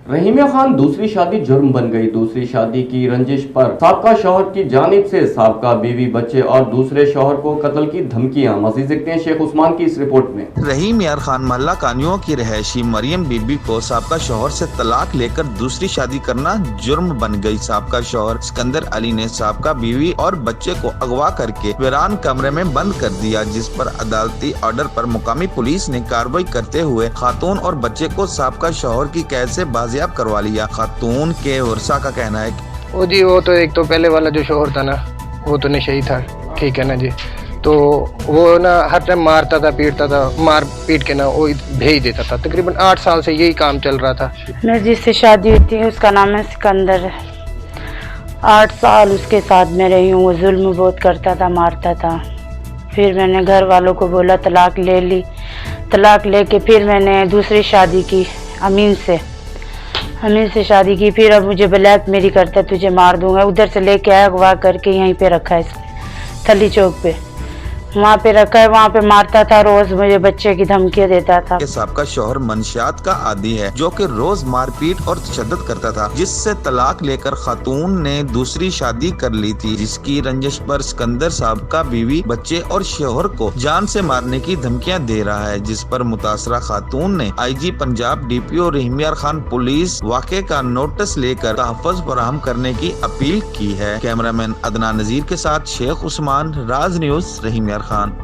रहीमिया खान दूसरी शादी जुर्म बन गई। दूसरी शादी की रंजिश पर साबका शौहर की जानिब से साबका बीवी, बच्चे और दूसरे शौहर को कत्ल की धमकियां। मजीद देखते हैं शेख उस्मान की इस रिपोर्ट में। रहीम यार खान मोहल्ला कानियों की रहायशी मरियम बीबी को साबका शौहर से तलाक लेकर दूसरी शादी करना जुर्म बन गई। साबका शौहर सिकंदर अली ने साबका बीवी और बच्चे को अगवा करके वीरान कमरे में बंद कर दिया, जिस पर अदालती ऑर्डर पर मुकामी पुलिस ने कार्रवाई करते हुए खातून और बच्चे को साबका शौहर की कैद से बाजियाब करवा लिया। खातून के वर्षा का कहना है वो जी वो तो एक तो पहले वाला जो शौहर था ना, वो तो नशे ही था, ठीक है ना जी। तो वो ना हर टाइम मारता था, पीटता था, मार पीट के ना वो भेज देता था। तकरीबन 8 साल से यही काम चल रहा था। मैं जिससे शादी हुई थी उसका नाम है सिकंदर। 8 साल उसके साथ में रही हूँ। वो जुल्म बहुत करता था, मारता था। फिर मैंने घर वालों को बोला, तलाक ले ली। तलाक लेके फिर मैंने दूसरी शादी की अमीन से शादी की। फिर अब मुझे ब्लैक मेरी करता, तुझे मार दूंगा। उधर से लेके आया, अगवा करके यहीं पे रखा है इसने, थली चौक पे, वहाँ पे रखा है। वहाँ पे मारता था, रोज मुझे बच्चे की धमकियाँ देता था। साबका शौहर मंशियात का आदी है, जो कि रोज मारपीट और तशद्दुद करता था, जिससे तलाक लेकर खातून ने दूसरी शादी कर ली थी, जिसकी रंजिश पर सिकंदर साबका बीवी, बच्चे और शौहर को जान से मारने की धमकियां दे रहा है, जिस पर मुतासरा खातून ने IG पंजाब DPO रहीमिया खान पुलिस वाक़े का नोटिस लेकर तहफ़्फ़ुज़ फराहम करने की अपील की है। कैमरामैन अदनान नज़ीर के साथ शेख उस्मान, राज न्यूज़, रहीमिया खान।